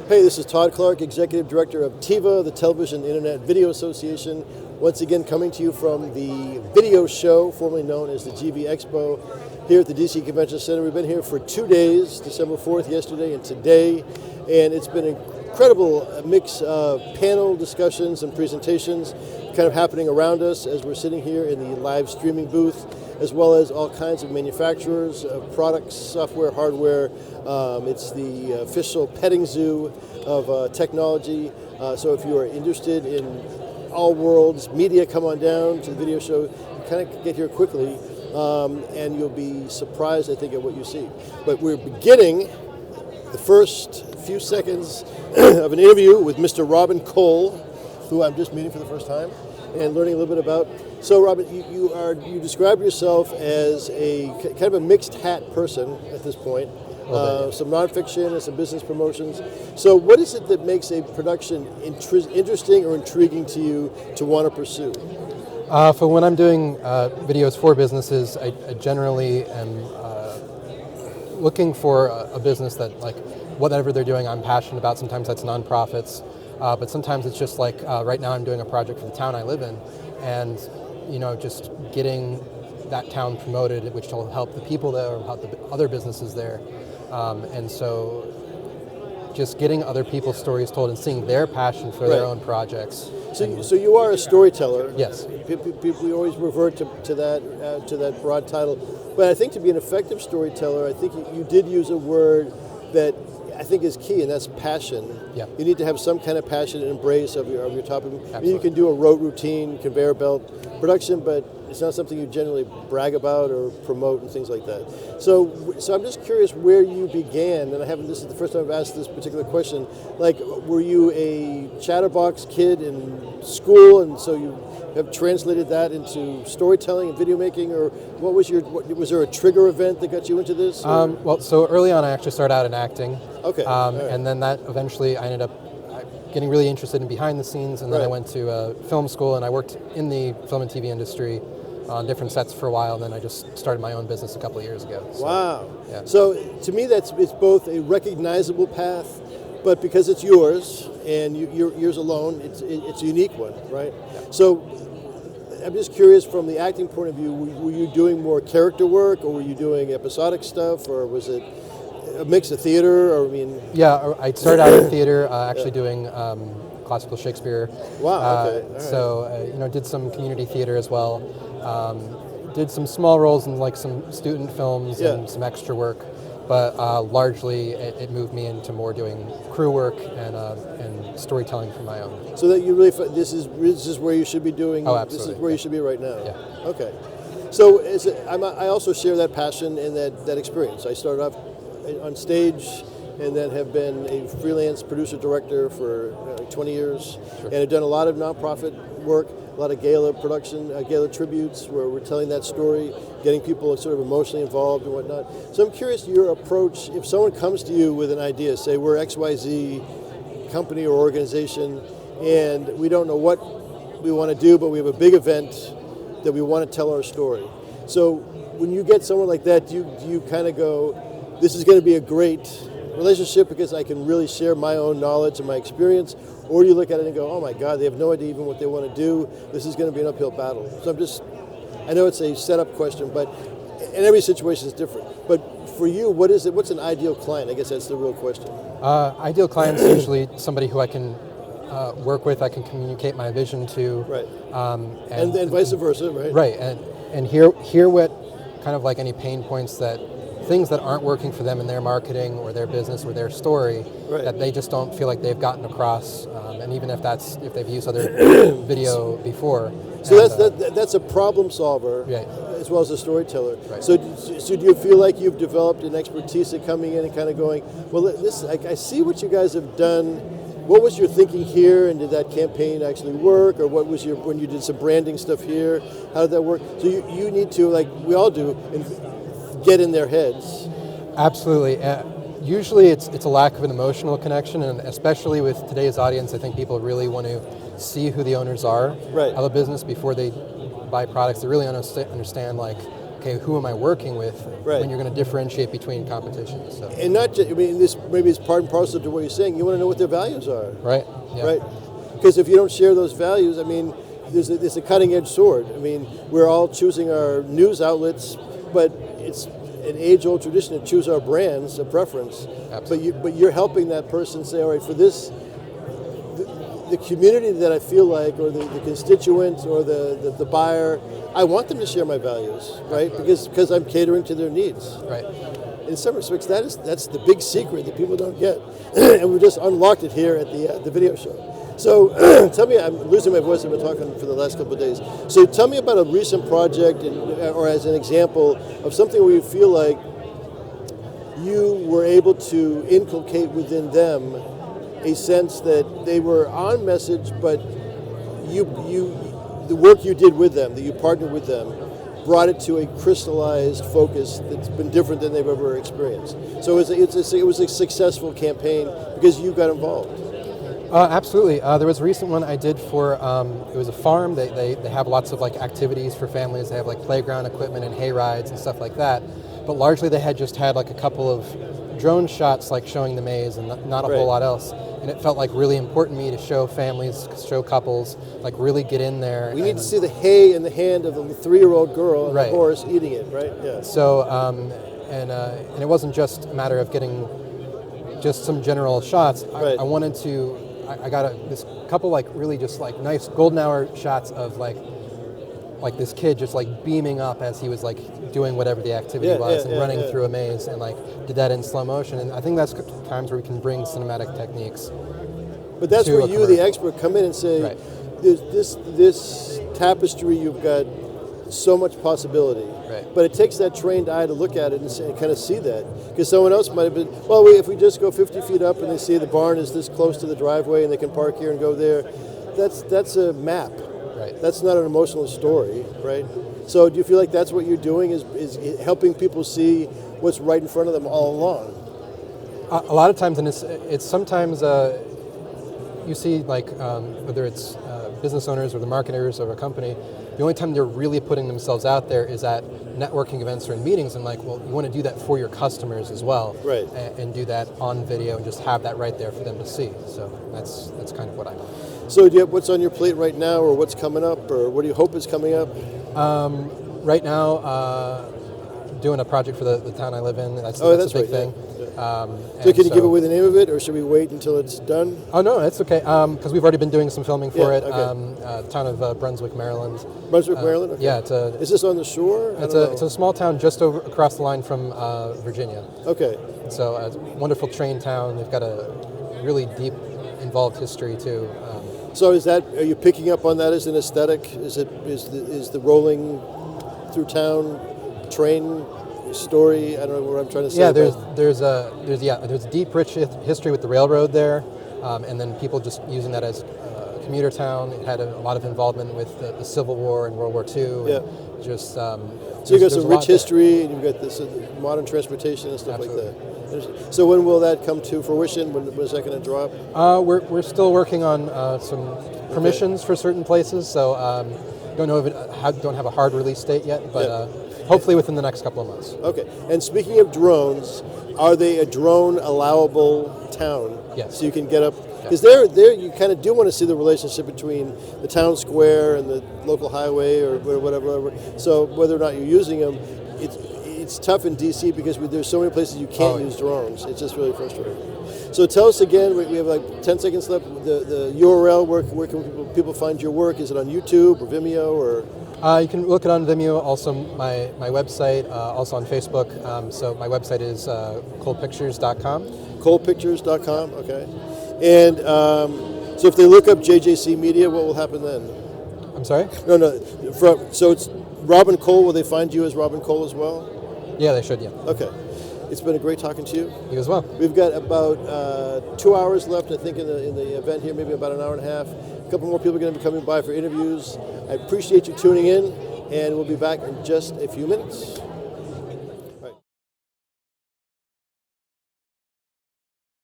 Hey, this is Todd Clark, Executive Director of TIVA, the Television Internet Video Association. Once again, coming to you from the video show, formerly known as the GV Expo, here at the DC Convention Center. We've been here for 2 days, December 4th, yesterday and today, and it's been an incredible mix of panel discussions and presentations kind of happening around us as we're sitting here in the live streaming booth, as well as all kinds of manufacturers of products, software, hardware. It's the official petting zoo of technology. So if you are interested in all worlds media, come on down to the video show. You kind of get here quickly, and you'll be surprised, I think, at what you see. But we're beginning the first few seconds of an interview with Mr. Robin Cole, who I'm just meeting for the first time and learning a little bit about. So, Robin, you describe yourself as a kind of a mixed hat person at this point. Some nonfiction and some business promotions. So what is it that makes a production interesting or intriguing to you to want to pursue? For when I'm doing videos for businesses, I generally am looking for a business that, like, whatever they're doing, I'm passionate about. Sometimes that's nonprofits, but sometimes it's just like right now I'm doing a project for the town I live in, and just getting that town promoted, which will help the people there, or help the other businesses there. And so just getting other people's stories told and seeing their passion for their own projects. So you are a storyteller. Yes. People always revert to that broad title. But I think to be an effective storyteller, I think you did use a word that I think is key, and that's passion. Yeah. You need to have some kind of passion and embrace of your topic. Absolutely. You can do a rote routine, conveyor belt production, but it's not something you generally brag about or promote and things like that. So I'm just curious where you began, and this is the first time I've asked this particular question. Like, were you a chatterbox kid in school, and so you have translated that into storytelling and video making, or was there a trigger event that got you into this? Well, so early on I actually started out in acting. Okay. And then that eventually I ended up getting really interested in behind the scenes, and then I went to film school, and I worked in the film and TV industry on different sets for a while, and then I just started my own business a couple of years ago. So, wow. Yeah. So to me it's both a recognizable path, but because it's yours and yours alone, it's a unique one, right? Yeah. So I'm just curious, from the acting point of view, were you doing more character work, or were you doing episodic stuff, or was it a mix of theater? Or Yeah, I started out in theater, actually doing classical Shakespeare. Wow. Okay. All right. So did some community theater as well. Did some small roles in like some student films and some extra work, but largely it moved me into more doing crew work and storytelling for my own. So that you really this is where you should be doing. Oh, absolutely. This is where you should be right now. Yeah. Okay. So I also share that passion and that experience. I started off on stage, and then have been a freelance producer-director for 20 years, and have done a lot of nonprofit work, a lot of gala production, gala tributes, where we're telling that story, getting people sort of emotionally involved and whatnot. So I'm curious your approach. If someone comes to you with an idea, say we're XYZ company or organization, and we don't know what we want to do, but we have a big event that we want to tell our story. So when you get someone like that, do you kind of go, this is going to be a great relationship because I can really share my own knowledge and my experience, or do you look at it and go, oh my God, they have no idea even what they want to do. This is going to be an uphill battle. So I know it's a setup question, but and every situation is different. But for you, what's an ideal client? I guess that's the real question. Ideal client's usually somebody who I can work with, I can communicate my vision to. Right. And vice versa, right? Right, and hear what kind of like any pain points, things that aren't working for them in their marketing or their business or their story, that they just don't feel like they've gotten across, and even if they've used other video before. So that's a problem solver, as well as a storyteller. Right. So do you feel like you've developed an expertise at coming in and kind of going, well, I see what you guys have done. What was your thinking here, and did that campaign actually work, or what was when you did some branding stuff here? How did that work? So you need to, like we all do, get in their heads. Absolutely. Usually it's a lack of an emotional connection, and especially with today's audience, I think people really want to see who the owners are of a business before they buy products. They really understand like okay, who am I working with Right. when you're going to differentiate between competitions. So. And not just, I mean, this maybe is part and parcel to what you're saying. You want to know what their values are. Right. Yeah. Right? Because if you don't share those values, I mean, there's a cutting-edge sword. I mean, we're all choosing our news outlets, but it's an age-old tradition to choose our brands, a preference. Absolutely. But you're helping that person say, all right, for this, the community that I feel like, or the constituent, or the buyer, I want them to share my values, right? Because I'm catering to their needs. Right. In some respects, that's the big secret that people don't get, and we just unlocked it here at the video show. So tell me, I'm losing my voice, I've been talking for the last couple of days. So tell me about a recent project, or as an example of something where you feel like you were able to inculcate within them a sense that they were on message, but the work you did with them, that you partnered with them, brought it to a crystallized focus that's been different than they've ever experienced. So it was a successful campaign because you got involved. Absolutely. There was a recent one I did for, it was a farm. They have lots of like activities for families. They have like playground equipment and hay rides and stuff like that. But largely they had just had like a couple of drone shots like showing the maze and not a whole lot else. And it felt like really important to me to show families, show couples, like really get in there. We need to see the hay in the hand of the 3-year-old girl and Right. the horse eating it, right? Yeah. So, and it wasn't just a matter of getting just some general shots. Right. I wanted to, I got this couple like really just like nice golden hour shots of like this kid just like beaming up as he was like doing whatever the activity was and running through a maze, and like did that in slow motion. And I think that's times where we can bring cinematic techniques. But that's where you, the expert, come in and say, Right. this tapestry, you've got so much possibility. Right. But it takes that trained eye to look at it and kind of see that. Because someone else might have been, well, if we just go 50 feet up and they see the barn is this close to the driveway and they can park here and go there, that's a map. Right. That's not an emotional story, right? So do you feel like that's what you're doing, is helping people see what's right in front of them all along? A lot of times, and it's sometimes you see like whether it's business owners or the marketers of a company, the only time they're really putting themselves out there is at networking events or in meetings, and like, well, you want to do that for your customers as well, right? And do that on video and just have that right there for them to see. So that's kind of what I know. So do you have what's on your plate right now, or what's coming up, or what do you hope is coming up? Right now, doing a project for the town I live in. That's a big right, thing. Yeah. So can you give away the name of it, or should we wait until it's done? Oh no, that's okay. Because we've already been doing some filming for it. Okay. Town of Brunswick, Maryland. Brunswick, Maryland. Okay. Yeah, Is this on the shore? It's a small town just across the line from Virginia. Okay. So a wonderful train town. They've got a really deep, involved history too. So are you picking up on that as an aesthetic? Is the rolling through town train story? I don't know what I'm trying to say. Yeah, there's deep, rich history with the railroad there, and then people just using that as a commuter town. It had a lot of involvement with the Civil War and World War II. Yeah. And just so you've got some rich history, and you've got this modern transportation and stuff Absolutely. like that. So when will that come to fruition? When is that going to drop? We're still working on some permissions for certain places, so don't know if don't have a hard release date yet, but hopefully within the next couple of months. Okay. And speaking of drones, are they a drone allowable town? Yes. So you can get up, because there you kind of do want to see the relationship between the town square and the local highway or whatever. So whether or not you're using them, it's tough in DC because there's so many places you can't use drones. It's just really frustrating. So tell us again, we have like 10 seconds left, the URL, where can people find your work? Is it on YouTube or Vimeo or? You can look it on Vimeo, also my website, also on Facebook. So my website is coldpictures.com. Coldpictures.com, okay. And so if they look up JJC Media, what will happen then? I'm sorry? No. So it's Robin Cole. Will they find you as Robin Cole as well? Yeah, they should, yeah. Okay. It's been a great talking to you. You as well. We've got about 2 hours left, I think, in the event here, maybe about an hour and a half. A couple more people are going to be coming by for interviews. I appreciate you tuning in, and we'll be back in just a few minutes.